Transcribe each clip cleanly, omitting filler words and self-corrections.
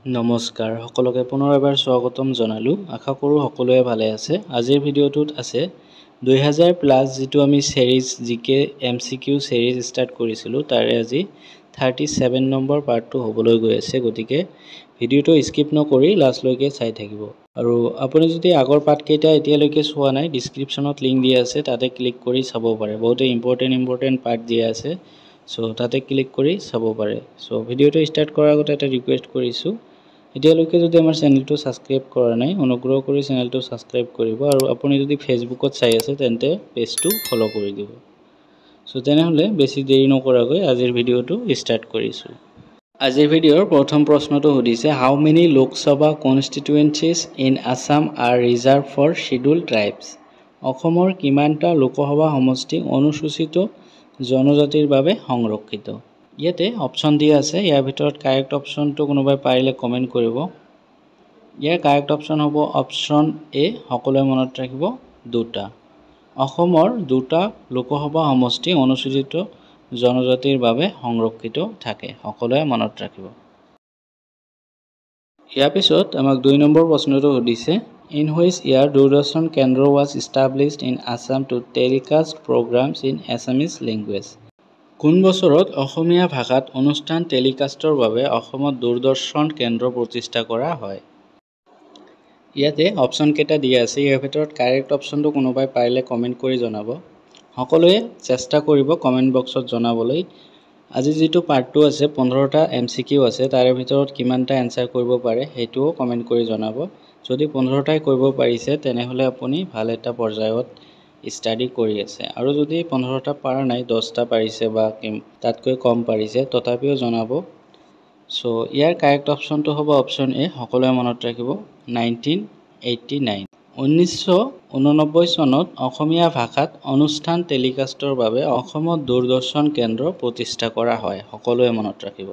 নমস্কাৰ সকলোকে পুনৰ এবাৰ স্বাগতম জনালো। আশা কৰোঁ সকলোৱে ভালে আছে। আজিৰ ভিডিঅ'টোত আছে 2000 প্লাস যেটো আমি সিৰিজ জিকে এমসিকিউ সিৰিজ ষ্টাৰ্ট কৰিছিলো তাৰে আজি 37 নম্বৰ পাৰ্টটো হ'বলৈ গৈ আছে। গতিকে ভিডিঅ'টো স্কিপ নকৰি লাষ্টলৈকে চাই থাকিব। আৰু আপুনি যদি আগৰ পাৰ্ট কেইটা এতিয়ালৈকে চোৱা নাই ডেসক্ৰিপচনত লিংক দিয়া আছে, তাতে ক্লিক কৰি চাব পাৰে। বহুত ইম্পৰ্টেন্ট পাৰ্ট দিয়া আছে, সো তাতে ক্লিক কৰি চাব পাৰে। সো ভিডিঅ'টো ষ্টাৰ্ট কৰাৰ আগতে এটা ৰিকুৱেষ্ট কৰিছো, এতিয়ালৈকে যদি আমাৰ চেনেলটো সাবস্ক্ৰাইব কৰা নাই অনুগ্ৰহ কৰি চেনেলটো সাবস্ক্ৰাইব কৰিব, আৰু আপুনি যদি ফেসবুকত চাই আছে তেন্তে পেজটো ফলো কৰি দিব। সো তেনেহলে বেছি দেৰি নকৰাকৈ আজিৰ ভিডিঅ'টো ষ্টাৰ্ট কৰিছো। আজিৰ ভিডিঅ'ৰ প্ৰথম প্ৰশ্নটো সুধিছে, হাউ many Lok Sabha কনষ্টিটুৱেন্সিজ in Assam R reserve for schedule tribes? অসমৰ কিমানটা লোকসভা সমষ্টি অনুসূচিত জনজাতিৰ বাবে সংৰক্ষিত? ইয়াতে অপশন দিয়া আছে, ইয়াৰ ভিতৰত কাৰেক্ট অপশনটো কোনোবাই পাৰিলে কমেন্ট কৰিব। ইয়াৰ কাৰেক্ট অপশন হ'ব অপশন এ, সকলোৱে মনত ৰাখিব দুটা। অসমৰ দুটা লোকসভা সমষ্টি অনুসূচিত জনজাতিৰ বাবে সংৰক্ষিত থাকে, সকলোৱে মনত ৰাখিব। ইয়াৰ পিছত আমাক 2 নম্বৰ প্ৰশ্নটো সুধিছে, in which year Doordarshan Kendra was established in Assam to telecast programs in Assamese language? কোন বছৰত অসমীয়া ভাষাত অনুষ্ঠান টেলিকাষ্টৰ বাবে অসমত দূৰদৰ্শন কেন্দ্ৰ প্ৰতিষ্ঠা কৰা হয়? ইয়াতে অপশন কেইটা দিয়া আছে, ইয়াৰ ভিতৰত কাৰেক্ট অপশনটো কোনোবাই পাৰিলে কমেন্ট কৰি জনাব। সকলোৱে চেষ্টা কৰিব কমেন্ট বক্সত জনাবলৈ। আজি যেটো পাৰ্টটো আছে 15টা এমসিকিউ আছে, তাৰে ভিতৰত কিমানটা এনসাৰ কৰিব পাৰে হেইটোও কমেন্ট কৰি জনাব। যদি 15টাই কৰিব পাৰিছে তেনেহলে আপুনি ভাল এটা পৰ্যায়ত ষ্টাডি কৰি আছে, আৰু যদি 15টা পাৰা নাই 10টা পাৰিছে বা তাতকৈ কম পাৰিছে তথাপিও জনাব। সো ইয়াৰ কাৰেক্ট অপশনটো হ'ব অপশন এ, সকলোৱে মনত ৰাখিব 1989। 1989 চনত অসমীয়া ভাষাত অনুষ্ঠান টেলিকাষ্টৰ বাবে অসমত দূৰদৰ্শন কেন্দ্ৰ প্ৰতিষ্ঠা কৰা হয়, সকলোৱে মনত ৰাখিব।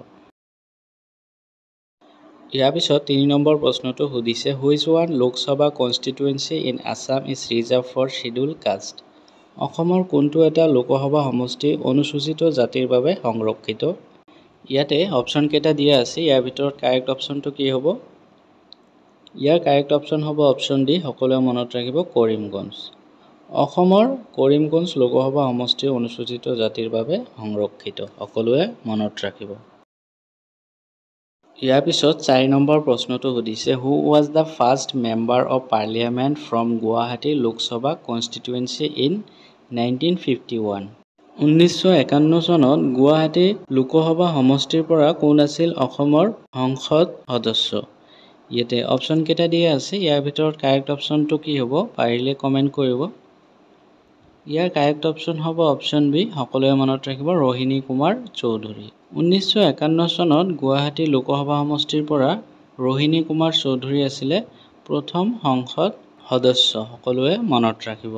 ইয়াৰ পিছত 3 নম্বৰ প্ৰশ্নটো সুধিছে, which one Lok Sabha কনষ্টিটুৱেন্সি in Assam is reserve for schedule caste? অসমৰ কোনটো এটা লোকসভা সমষ্টি অনুসূচিত জাতিৰ বাবে সংৰক্ষিত? ইয়াতে অপশন কেইটা দিয়া আছে, ইয়াৰ ভিতৰত কাৰেক্ট অপশনটো কি হ'ব? ইয়াৰ কাৰেক্ট অপশন হ'ব অপশন ডি, সকলোৱে মনত ৰাখিব কৰিমগঞ্জ। অসমৰ কৰিমগঞ্জ লোকসভা সমষ্টি অনুসূচিত জাতিৰ বাবে সংৰক্ষিত, সকলোৱে মনত ৰাখিব। ইয়াৰ পিছত 4 নম্বৰ প্ৰশ্নটো সুধিছে, who was the first member of parliament from Guwahati Lok Sabha কনষ্টিটুৱেন্সি in 1951? 1951 চনত গুৱাহাটী লোকসভা সমষ্টিৰ পৰা কোন আছিল অসমৰ সংসদ সদস্য? ইয়াতে অপশন কেইটা দিয়া আছে, ইয়াৰ ভিতৰত কাৰেক্ট অপশনটো কি হ'ব পাৰিলে কমেন্ট কৰিব। ইয়াৰ কাৰেক্ট অপশন হ'ব অপশন বি, সকলোৱে মনত ৰাখিব ৰোহিণী কুমাৰ চৌধুৰী। 1951 চনত গুৱাহাটী লোকসভা সমষ্টিৰ পৰা ৰোহিণী কুমাৰ চৌধুৰী আছিলে প্ৰথম সংসদ সদস্য, সকলোৱে মনত ৰাখিব।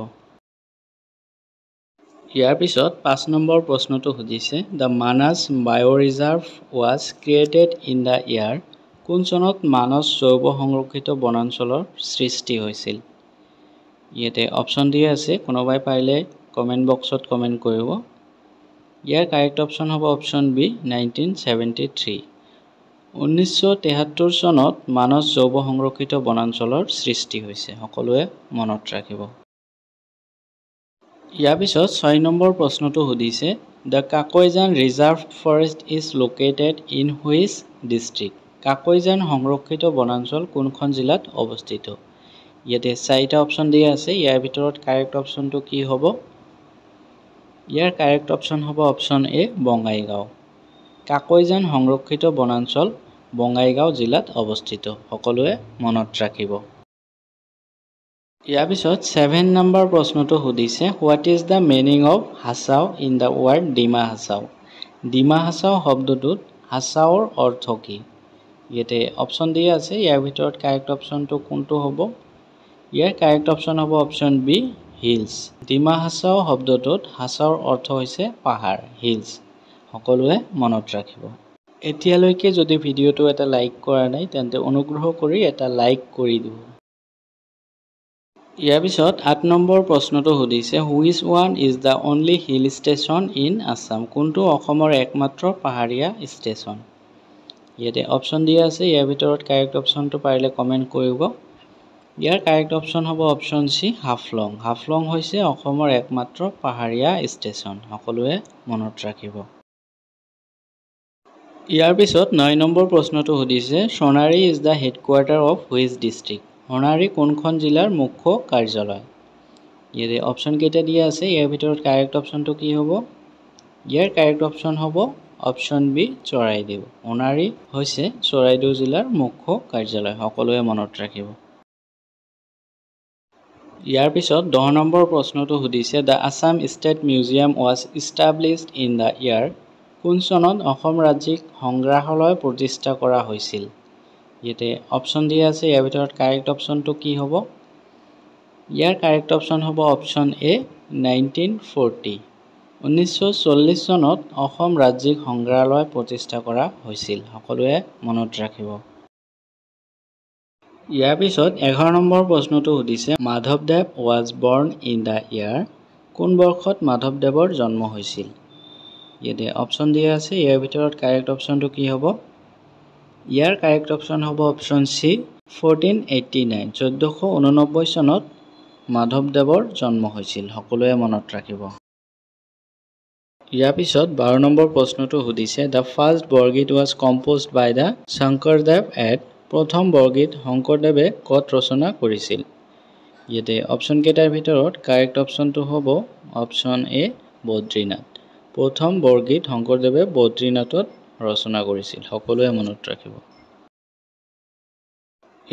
ইয়াৰ পিছত 5 নম্বৰ প্ৰশ্নটো সুধিছে, the Manas bio reserve was created in the year? কোন চনত মানস জৈৱ সংৰক্ষিত বনাঞ্চলৰ সৃষ্টি হৈছিল? ইয়াতে অপশন দিয়া আছে, কোনোবাই পাৰিলে কমেন্ট বক্সত কমেন্ট কৰিব। ইয়াৰ কাৰেক্ট অপশন হ'ব অপশন বি 1973। 1973 চনত মানস জৈৱ সংৰক্ষিত বনাঞ্চলৰ সৃষ্টি হৈছে, সকলোৱে মনত ৰাখিব। ইয়াৰ পিছত 6 নম্বৰ প্ৰশ্নটো সুধিছে, the Kakoijana reserve forest is located in which district? Kakoijana সংৰক্ষিত বনাঞ্চল কোনখন জিলাত অৱস্থিত? ইয়াতে 4টা অপশন দিয়া আছে, ইয়াৰ ভিতৰত কাৰেক্ট অপশনটো কি হ'ব? ইয়াৰ কাৰেক্ট অপশন হ'ব অপশন এ বঙাইগাঁও। কাকৈজান সংৰক্ষিত বনাঞ্চল বঙাইগাঁও জিলাত অৱস্থিত, সকলোৱে মনত ৰাখিব। ইয়াৰ পিছত 7 নম্বৰ প্ৰশ্নটো সুধিছে, what is the meaning of Hasao in the word Dima Hasao? Dima Hasao শব্দটোত হাছাওৰ অৰ্থ কি? ইয়াতে অপশন দিয়া আছে, ইয়াৰ ভিতৰত কাৰেক্ট অপশনটো কোনটো হ'ব? ইয়াৰ কাৰেক্ট অপশন হ'ব option B hills. Dima Hasao শব্দটোত হাছাওৰ অৰ্থ হৈছে পাহাৰ, হিলছ, সকলোৱে মনত ৰাখিব। এতিয়ালৈকে যদি ভিডিঅ'টো এটা লাইক কৰা নাই তেন্তে অনুগ্ৰহ কৰি এটা লাইক কৰি দিব। ইয়াৰ পিছত 8 নম্বৰ প্ৰশ্নটো সুধিছে, which one is the only hill station in Assam? কোনটো অসমৰ একমাত্ৰ পাহাৰীয়া ষ্টেচন? ইয়াতে অপশ্যন দিয়া আছে, ইয়াৰ ভিতৰত কাৰেক্ট অপশ্যনটো পাৰিলে কমেণ্ট কৰিব। ইয়াৰ কাৰেক্ট অপশ্যন হ'ব অপশ্যন চি হাফলং। হাফলং হৈছে অসমৰ একমাত্ৰ পাহাৰীয়া ষ্টেচন, সকলোৱে মনত ৰাখিব। ইয়াৰ পিছত 9 নম্বৰ প্ৰশ্নটো সুধিছে, Sonari is the headquarter of which district? Sonari কোনখন জিলাৰ মুখ্য কাৰ্যালয়? ইয়াতে অপশ্যন কেইটা দিয়া আছে, ইয়াৰ ভিতৰত কাৰেক্ট অপশ্যনটো কি হ'ব? ইয়াৰ কাৰেক্ট অপশ্যন হ'ব অপশ্যন বি চৰাইদেউ। সোণাৰী হৈছে চৰাইদেউ জিলাৰ মুখ্য কাৰ্যালয়, সকলোৱে মনত ৰাখিব। ইয়াৰ পিছত 10 নম্বৰ প্ৰশ্নটো সুধিছে, the Assam state museum was established in the year? কোন চনত অসম ৰাজ্যিক সংগ্ৰহালয় প্ৰতিষ্ঠা কৰা হৈছিল? ইয়াতে অপশ্যন দিয়া আছে, ইয়াৰ ভিতৰত কাৰেক্ট অপশ্যনটো কি হ'ব? ইয়াৰ কাৰেক্ট অপশ্যন হ'ব অপশ্যন এ 1940। 1940 চনত অসম ৰাজ্যিক সংগ্ৰহালয় প্ৰতিষ্ঠা কৰা হৈছিল, সকলোৱে মনত ৰাখিব। ইয়াৰ পিছত 11 নম্বৰ প্ৰশ্নটো সুধিছে, মাধৱদেৱ was born in the year? কোন বৰ্ষত মাধৱদেৱৰ জন্ম হৈছিল? ইয়াতে অপশ্যন দিয়া আছে, ইয়াৰ ভিতৰত কাৰেক্ট অপশ্যনটো কি হ'ব? ইয়াৰ কাৰেক্ট অপশ্যন হ'ব অপশ্যন চি 1489। 1489 চনত মাধৱদেৱৰ জন্ম হৈছিল, সকলোৱে মনত ৰাখিব। ইয়াৰ পিছত 12 নম্বৰ প্ৰশ্নটো সুধিছে, the first Borgeet was composed by the Sankardeva at? প্ৰথম বৰগীত শংকৰদেৱে ক'ত ৰচনা কৰিছিল? ইয়াতে অপশ্যন কেইটাৰ ভিতৰত কাৰেক্ট অপশ্যনটো হ'ব অপশ্যন এ বদ্ৰীনাথ। প্ৰথম বৰগীত শংকৰদেৱে বদ্ৰীনাথত ৰচনা কৰিছিল, সকলোৱে মনত ৰাখিব।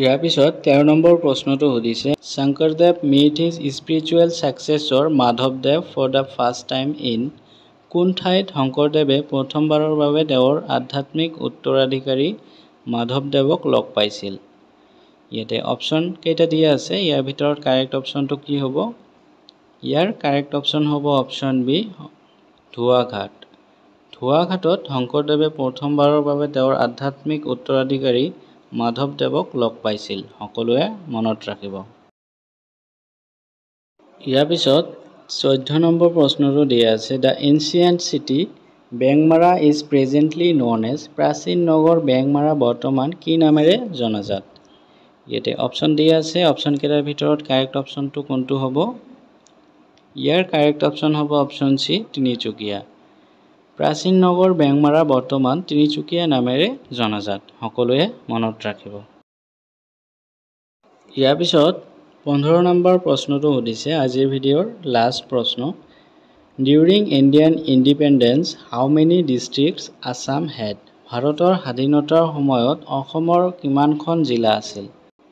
ইয়াৰ পিছত 13 নম্বৰ প্ৰশ্নটো সুধিছে, Sankardev made his spiritual successor মাধৱদেৱ for the first time in? কোন ঠাইত শংকৰদেৱে প্ৰথমবাৰৰ বাবে তেওঁৰ আধ্যাত্মিক উত্তৰাধিকাৰী মাধৱদেৱক লগ পাইছিল? ইয়াতে অপশ্যন কেইটা দিয়া আছে, ইয়াৰ ভিতৰত কাৰেক্ট অপশ্যনটো কি হ'ব? ইয়াৰ কাৰেক্ট অপশ্যন হ'ব অপশ্যন বি ধোৱাঘাট। ধোৱাঘাটত শংকৰদেৱে প্ৰথমবাৰৰ বাবে তেওঁৰ আধ্যাত্মিক উত্তৰাধিকাৰী মাধৱদেৱক লগ পাইছিল, সকলোৱে মনত ৰাখিব। ইয়াৰ পিছত 14 নম্বৰ প্ৰশ্নটো দিয়া আছে, the ancient city Bengmara is presently known as? প্ৰাচীন নগৰ বেংমাৰা বৰ্তমান কি নামেৰে জনাজাত? ইয়াতে অপশ্যন দিয়া আছে, অপশ্যন কেইটাৰ ভিতৰত কাৰেক্ট অপশ্যনটো কোনটো হ'ব? ইয়াৰ কাৰেক্ট অপশ্যন হ'ব অপশ্যন চি তিনিচুকীয়া। প্ৰাচীন নগৰ বেংমাৰা বৰ্তমান তিনিচুকীয়া নামেৰে জনাজাত, সকলোৱে মনত ৰাখিব। ইয়াৰ পিছত 15 নম্বৰ প্ৰশ্নটো সুধিছে, আজিৰ ভিডিঅ'ৰ লাষ্ট প্ৰশ্ন, ডিউৰিং ইণ্ডিয়ান ইণ্ডিপেণ্ডেন্স হাউ মেনি ডিষ্ট্ৰিক্টছ আছাম হেড? ভাৰতৰ স্বাধীনতাৰ সময়ত অসমৰ কিমানখন জিলা আছিল?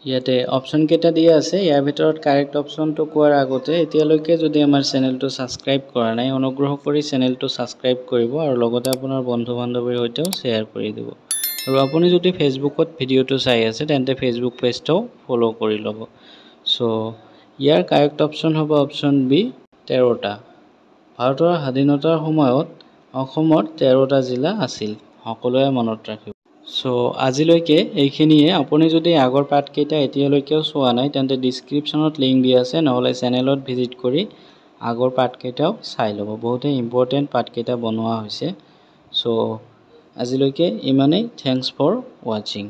ইয়াতে অপশ্যন কেইটা দিয়া আছে, ইয়াৰ ভিতৰত কাৰেক্ট অপশ্যনটো কোৱাৰ আগতে এতিয়ালৈকে যদি আমাৰ চেনেলটো ছাবস্ক্ৰাইব কৰা নাই, অনুগ্ৰহ কৰি চেনেলটো ছাবস্ক্ৰাইব কৰিব আৰু লগতে আপোনাৰ বন্ধু বান্ধৱীৰ সৈতেও শ্বেয়াৰ কৰি দিব। আৰু আপুনি যদি ফেচবুকত ভিডিঅ'টো চাই আছে তেন্তে ফেচবুক পেজটোও ফ'ল' কৰি ল'ব। চ' ইয়াৰ কাৰেক্ট অপশ্যন হ'ব অপশ্যন বি 13টা। ভাৰতৰ স্বাধীনতাৰ সময়ত অসমত 13টা জিলা আছিল, সকলোৱে মনত ৰাখিব। চ' আজিলৈকে এইখিনিয়ে। আপুনি যদি আগৰ পাৰ্টকেইটা এতিয়ালৈকেও চোৱা নাই তেন্তে ডিছক্ৰিপশ্যনত লিংক দিয়া আছে, নহ'লে চেনেলত ভিজিট কৰি আগৰ পাৰ্টকেইটাও চাই ল'ব। বহুতেই ইম্পৰ্টেণ্ট পাৰ্টকেইটা বনোৱা হৈছে। চ' আজিলৈকে ইমানেই। থেংকছ ফৰ ৱাচিং।